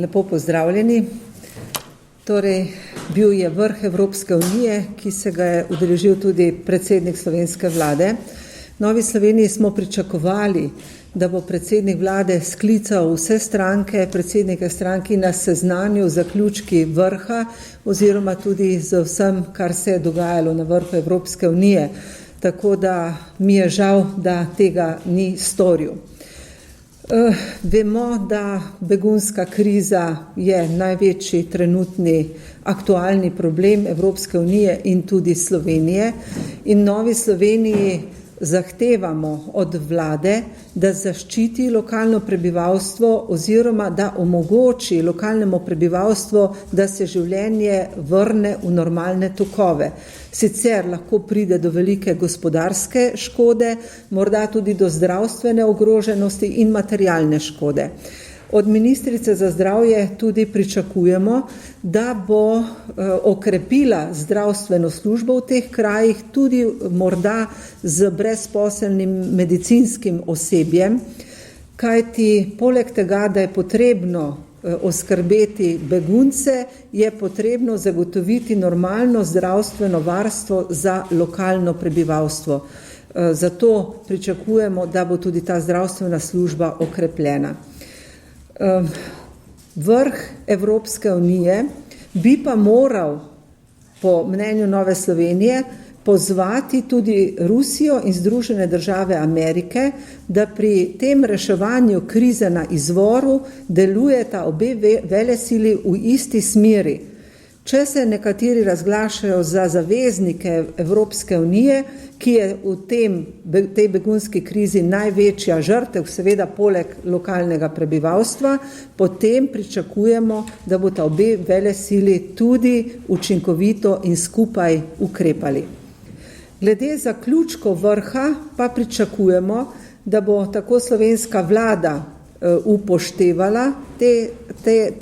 Lepo pozdravljeni. Torej, bil je vrh Evropske unije, ki se ga je udeležil tudi predsednik slovenske vlade. Novi Sloveniji smo pričakovali, da bo predsednik vlade sklical vse stranke, predsednike stranki na seznanju zaključki vrha oziroma tudi z vsem, kar se je dogajalo na vrhu Evropske unije. Tako da mi je žal, da tega ni storil. Vemo, da begunska kriza je največji trenutni aktualni problem Evropske unije in tudi Slovenije. In Novi Sloveniji zahtevamo od vlade, da zaščiti lokalno prebivalstvo oziroma da omogoči lokalnemu prebivalstvu, da se življenje vrne v normalne tokove. Sicer lahko pride do velike gospodarske škode, morda tudi do zdravstvene ogroženosti in materialne škode. Od ministrice za zdravje tudi pričakujemo, da bo okrepila zdravstveno službo v teh krajih, tudi morda z brezposelnim medicinskim osebjem, kajti poleg tega, da je potrebno oskrbeti begunce, je potrebno zagotoviti normalno zdravstveno varstvo za lokalno prebivalstvo. Zato pričakujemo, da bo tudi ta zdravstvena služba okrepljena. Vrh Evropske unije bi pa moral, po mnenju Nove Slovenije, pozvati tudi Rusijo in Združene države Amerike, da pri tem reševanju krize na izvoru delujeta obe velesili v isti smeri. Če se nekateri razglašajo za zaveznike Evropske unije, ki je v tej begunski krizi največja žrtev, seveda poleg lokalnega prebivalstva, potem pričakujemo, da bosta obe velesili tudi učinkovito in skupaj ukrepali. Glede zaključkov vrha pa pričakujemo, da bo tako slovenska vlada upoštevala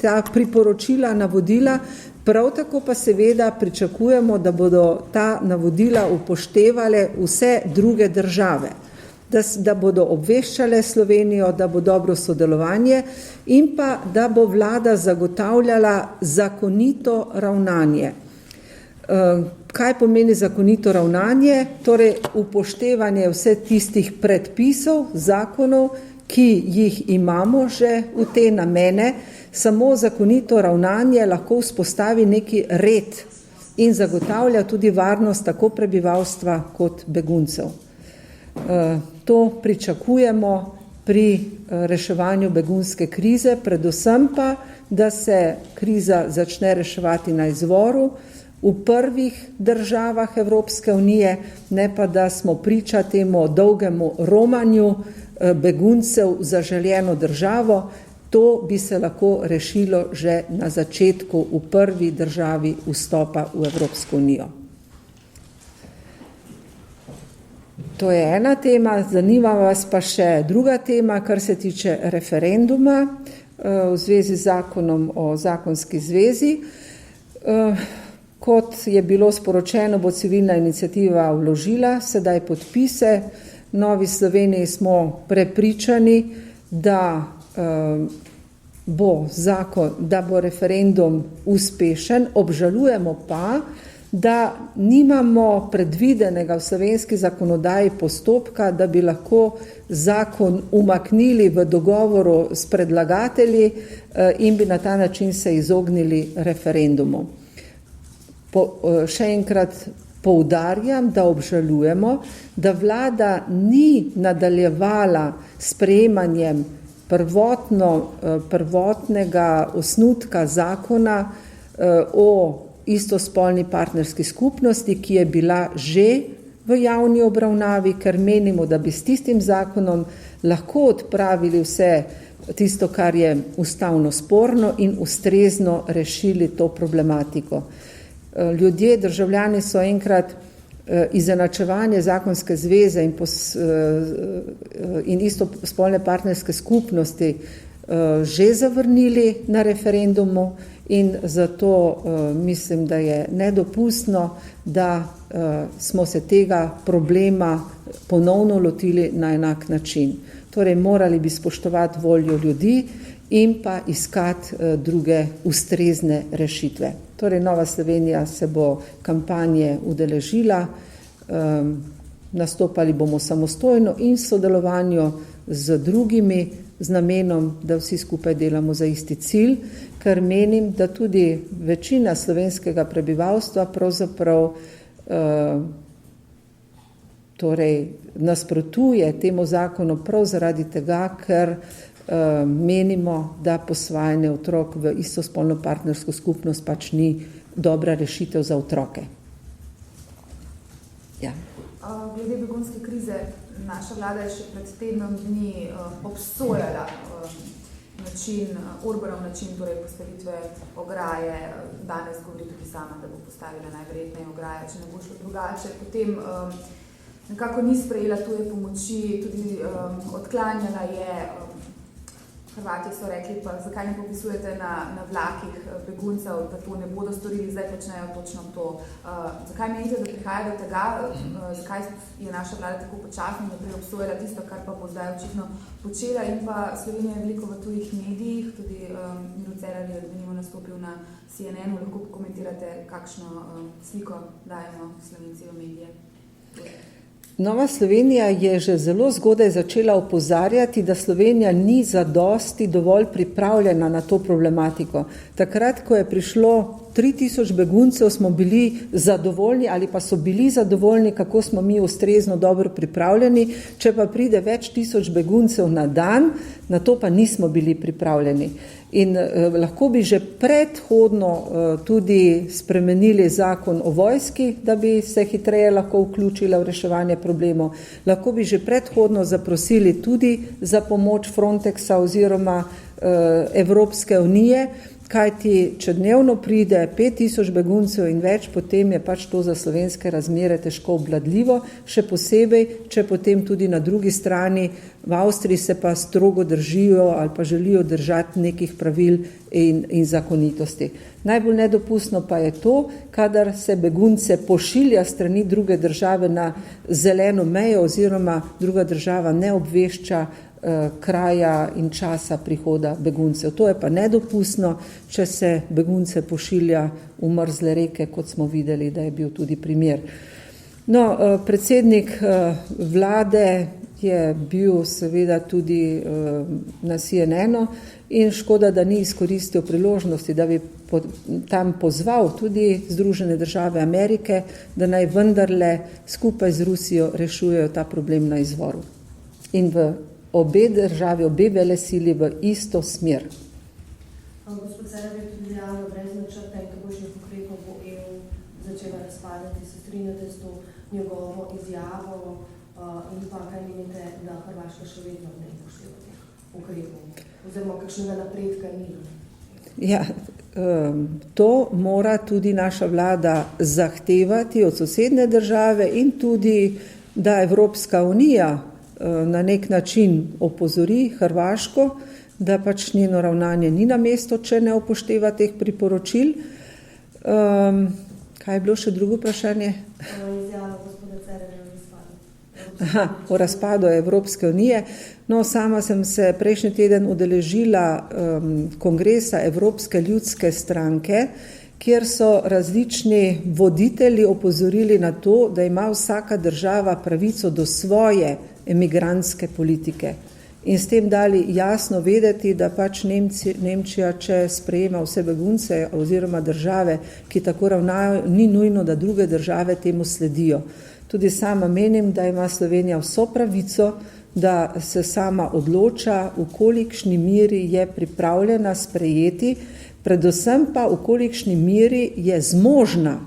ta priporočila, navodila, prav tako pa seveda pričakujemo, da bodo ta navodila upoštevale vse druge države, da bodo obveščale Slovenijo, da bo dobro sodelovanje in pa da bo vlada zagotavljala zakonito ravnanje. Kaj pomeni zakonito ravnanje? Torej upoštevanje vse tistih predpisov, zakonov, ki jih imamo že v te namene. Samo zakonito ravnanje lahko vzpostavi neki red in zagotavlja tudi varnost tako prebivalstva kot beguncev. To pričakujemo pri reševanju begunske krize, predvsem pa, da se kriza začne reševati na izvoru v prvih državah Evropske unije, ne pa da smo priča temu dolgemu romanju beguncev za željeno državo. To bi se lahko rešilo že na začetku v prvi državi vstopa v Evropsko unijo. To je ena tema, zanima vas pa še druga tema, kar se tiče referenduma v zvezi z zakonom o zakonski zvezi. Kot je bilo sporočeno, bo civilna iniciativa vložila sedaj podpise. Novi Sloveniji smo prepričani, da bo referendum uspešen, obžalujemo pa, da nimamo predvidenega v slovenski zakonodaji postopka, da bi lahko zakon umaknili v dogovoru s predlagatelji in bi na ta način se izognili referendumu. Še enkrat poudarjam, da obžalujemo, da vlada ni nadaljevala sprejemanjem prvotnega osnutka zakona o istospolni partnerski skupnosti, ki je bila že v javni obravnavi, ker menimo, da bi s tistim zakonom lahko odpravili vse tisto, kar je ustavno sporno in ustrezno rešili to problematiko. Ljudje, državljani so enkrat izenačevanje zakonske zveze in istospolne partnerske skupnosti že zavrnili na referendumu in zato mislim, da je nedopustno, da smo se tega problema ponovno lotili na enak način. Torej, morali bi spoštovati voljo ljudi in pa iskati druge ustrezne rešitve. Torej, Nova Slovenija se bo kampanje udeležila, nastopali bomo samostojno in sodelovanju z drugimi, z namenom, da vsi skupaj delamo za isti cilj, ker menim, da tudi večina slovenskega prebivalstva pravzaprav torej nasprotuje temu zakonu prav zaradi tega, ker menimo, da posvajanje otrok v istospolno partnersko skupnost pač ni dobra rešitev za otroke. Ja. Glede begunske krize, naša vlada je še pred tednom dni obsojala Orbanov način, torej postavitve ograje. Danes govori tudi sama, da bo postavila najverjetneje ograje, če ne bo šlo drugače. Potem nekako ni sprejela tuje pomoči, tudi odklanjala je. Hrvati so rekli, pa zakaj ne popisujete na vlakih beguncev, da to ne bodo storili, zdaj počnejo točno to. Zakaj menite, da prihaja do tega, zakaj je naša vlada tako počasna, da prej obsojala tisto, kar pa bo zdaj očitno počela, in pa Slovenija je veliko v tujih medijih, tudi Miro Cerar je denimo nastopil na CNN-u, lahko komentirate, kakšno sliko dajemo Slovenci v medije. Nova Slovenija je že zelo zgodaj začela opozarjati, da Slovenija ni zadosti dovolj pripravljena na to problematiko. Takrat, ko je prišlo 3000 beguncev, smo bili zadovoljni ali pa so bili zadovoljni, kako smo mi ustrezno dobro pripravljeni. Če pa pride več tisoč beguncev na dan, na to pa nismo bili pripravljeni. In lahko bi že predhodno tudi spremenili zakon o vojski, da bi se hitreje lahko vključila v reševanje problemov. Lahko bi že predhodno zaprosili tudi za pomoč Frontexa oziroma Evropske unije, kajti če dnevno pride 5000 beguncev in več, potem je pač to za slovenske razmere težko obvladljivo, še posebej, če potem tudi na drugi strani v Avstriji se pa strogo držijo ali pa želijo držati nekih pravil in zakonitosti. Najbolj nedopustno pa je to, kadar se begunce pošilja strani druge države na zeleno mejo oziroma druga država ne obvešča kraja in časa prihoda beguncev. To je pa nedopustno, če se begunce pošilja v mrzle reke, kot smo videli, da je bil tudi primer. No, predsednik vlade je bil seveda tudi na CNN-u in škoda, da ni izkoristil priložnosti, da bi tam pozval tudi Združene države Amerike, da naj vendarle skupaj z Rusijo rešujejo ta problem na izvoru. In v obe državi, obe velesili v isto smer. Gospod Cerar je tudi dejal, brez načrta in takošnjih ukrepov bo EU začela razpadati. Se strinjate s to njegovo izjavo in pa kaj menite, da Hrvaška še vedno ne upošteva teh ukrepov oziroma kakšnega napredka ni? Ja, to mora tudi naša vlada zahtevati od sosednje države in tudi, da Evropska unija na nek način opozori Hrvaško, da pač njeno ravnanje ni na mesto, če ne upošteva teh priporočil. Kaj je bilo še drugo vprašanje? Izjava gospoda Cerarja o razpadu. O razpadu Evropske unije. No, sama sem se prejšnji teden udeležila kongresa Evropske ljudske stranke, kjer so različni voditelji opozorili na to, da ima vsaka država pravico do svoje emigrantske politike. In s tem dali jasno vedeti, da pač Nemčija, če sprejema vse begunce oziroma države, ki tako ravnajo, ni nujno, da druge države temu sledijo. Tudi sama menim, da ima Slovenija vso pravico, da se sama odloča, v kolikšni meri je pripravljena sprejeti, predvsem pa v kolikšni meri je zmožna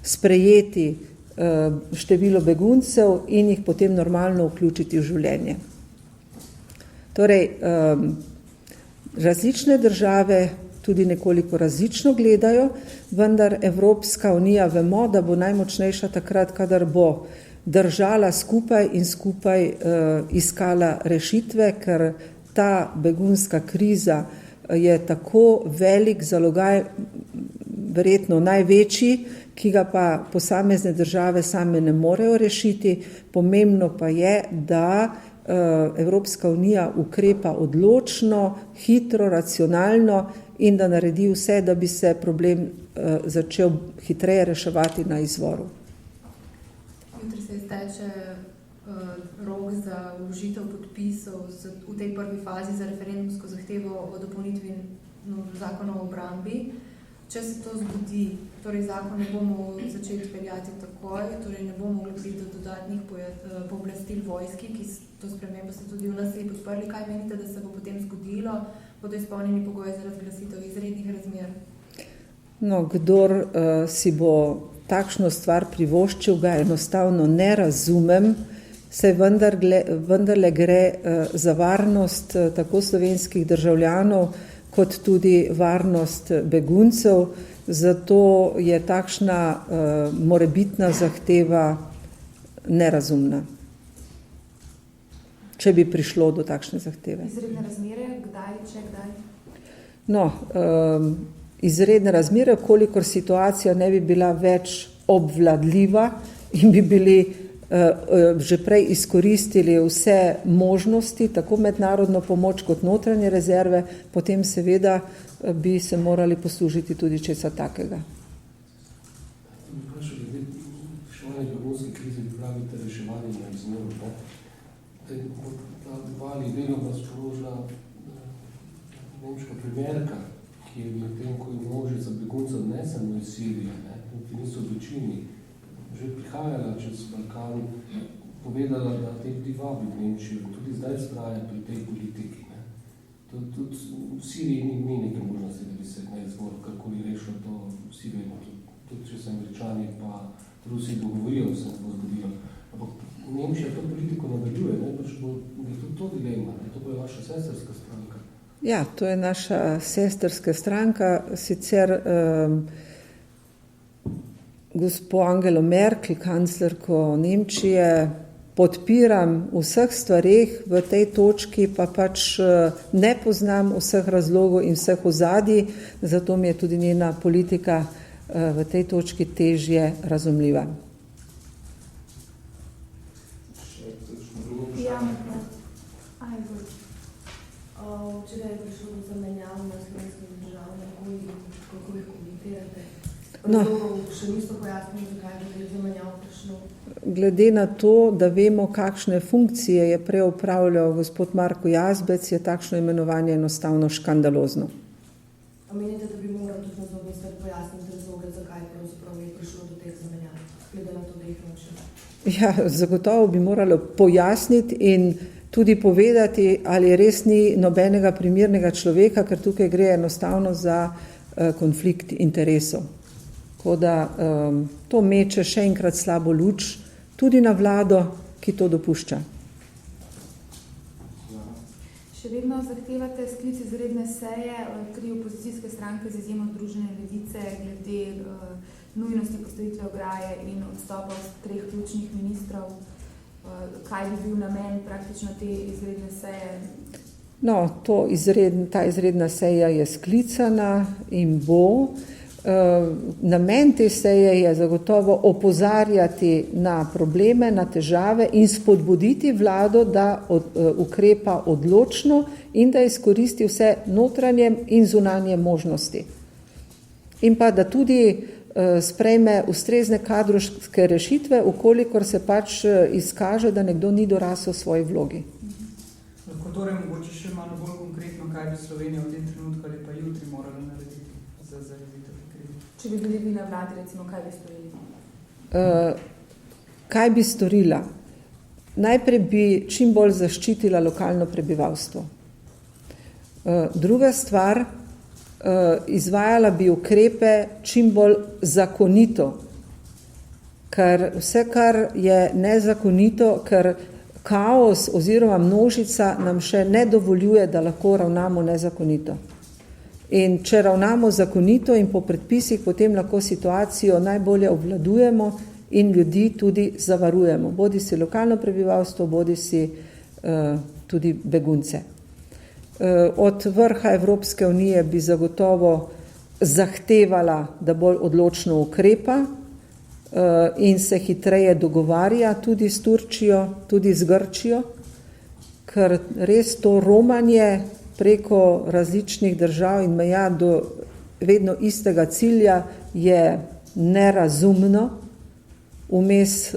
sprejeti število beguncev in jih potem normalno vključiti v življenje. Torej, različne države tudi nekoliko različno gledajo, vendar Evropska unija vemo, da bo najmočnejša takrat, kadar bo držala skupaj in skupaj iskala rešitve, ker ta begunska kriza je tako velik zalogaj verjetno največji, ki ga pa posamezne države same ne morejo rešiti. Pomembno pa je, da Evropska unija ukrepa odločno, hitro, racionalno in da naredi vse, da bi se problem začel hitreje reševati na izvoru. Jutri se izteče rok za vložitev podpisov v tej prvi fazi za referendumsko zahtevo o dopolnitvi zakona o obrambi. Če se to zgodi, torej zakon ne bomo začeli peljati takoj, torej ne bomo mogli priti do dodatnih pooblastil vojski, ki to spremembo ste tudi v NSi podprli. Kaj menite, da se bo potem zgodilo? Bodo izpolnjeni pogoji za razglasitev izrednih razmer? No, kdor si bo takšno stvar privoščil, ga enostavno ne razumem, saj vendarle gre za varnost tako slovenskih državljanov, kot tudi varnost beguncev, zato je takšna morebitna zahteva nerazumna, če bi prišlo do takšne zahteve. Izredne razmere, kdaj? No, izredne razmere, kolikor situacija ne bi bila več obvladljiva in bi bili že prej izkoristili vse možnosti, tako mednarodno pomoč kot notranje rezerve, potem seveda bi se morali poslužiti tudi česa takega. Reševanje begunske krize, vi pravite reševanje na izvoru. Ta dva ali vedno pa sporožila nemška premierka, ki je bil tem, ko je množi za begunca ne samo iz Sirije, ki niso v večini, že prihajala čez Balkan, povedala, da te ljudi vabi v Nemčijo, tudi zdaj vztraja pri tej politiki. Tudi v Siriji ni neke možnosti, da bi se na izvor karkoli rešilo to vsi vedno. Tudi če se Američani pa Rusi dogovorijo, se ne bo zgodilo. Ampak Nemčija to politiko nadaljuje, pač bo tudi to dilema, to bo je vaša sestrska stranka. Ja, to je naša sestrska stranka, sicer gospo Angelo Merkel, kanclerko Nemčije, podpiram v vseh stvareh, v tej točki pa pač ne poznam vseh razlogov in vseh ozadij, zato mi je tudi njena politika v tej točki težje razumljiva. Včeraj je prišlo do zamenjav na slovenskem državnem holdingu, kako jih komentirate? No. Še niso pojasnili, zakaj je zamenjav prišlo. Glede na to, da vemo, kakšne funkcije je prej opravljal gospod Marko Jazbec, je takšno imenovanje enostavno škandalozno. A menite, da bi moral tudi nadzorni svet pojasniti razloge, zakaj je prišlo do teh zamenjav, glede na to, da jih noče? Ja, zagotovo bi moralo pojasniti in tudi povedati, ali res ni nobenega primernega človeka, ker tukaj gre enostavno za konflikt interesov. Tako da to meče še enkrat slabo luč tudi na vlado, ki to dopušča. Še vedno zahtevate sklic izredne seje, 3 opozicijske stranke z izjemo Združene levice glede nujnosti postavitve ograje in odstopa 3 ključnih ministrov. Kaj bi bil namen praktično te izredne seje? No, ta izredna seja je sklicana in bo. Namen te seje je zagotovo opozarjati na probleme, na težave in spodbuditi vlado, da ukrepa odločno in da izkoristi vse notranje in zunanje možnosti. In pa da tudi sprejme ustrezne kadrovske rešitve, ukolikor se pač izkaže, da nekdo ni dorasel svoji vlogi. Lahko torej mogoče še malo bolj konkretno, kaj bi Slovenija v tem trenutku ali pa jutri morala narediti za zajezitev krize? Če bi bili vi na vladi, recimo, kaj bi storili? Kaj bi storila? Najprej bi čim bolj zaščitila lokalno prebivalstvo. Druga stvar, izvajala bi ukrepe čim bolj zakonito, ker vse, kar je nezakonito, ker kaos oziroma množica nam še ne dovoljuje, da lahko ravnamo nezakonito. In če ravnamo zakonito in po predpisih, potem lahko situacijo najbolje obvladujemo in ljudi tudi zavarujemo, bodi si lokalno prebivalstvo, bodi si tudi begunce. Od vrha Evropske unije bi zagotovo zahtevala, da bolj odločno ukrepa in se hitreje dogovarja tudi s Turčijo, tudi z Grčijo, ker res to romanje preko različnih držav in meja do vedno istega cilja je nerazumno, vmes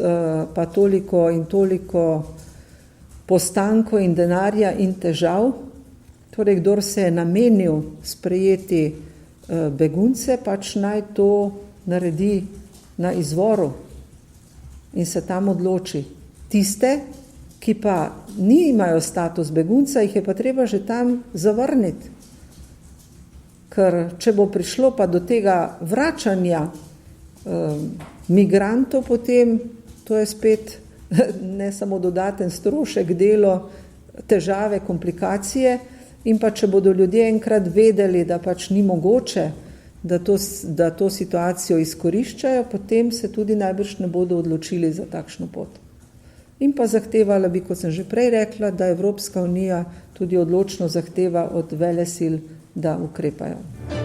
pa toliko in toliko postankov in denarja in težav. Torej, kdor se je namenil sprejeti begunce, pač naj to naredi na izvoru in se tam odloči. Tiste, ki pa nimajo status begunca, jih je pa treba že tam zavrniti. Ker če bo prišlo pa do tega vračanja migrantov, potem to je spet ne samo dodaten strošek, delo, težave, komplikacije, in pa če bodo ljudje enkrat vedeli, da pač ni mogoče, da to situacijo izkoriščajo, potem se tudi najbrž ne bodo odločili za takšno pot. In pa zahtevala bi, kot sem že prej rekla, da Evropska unija tudi odločno zahteva od velesil, da ukrepajo.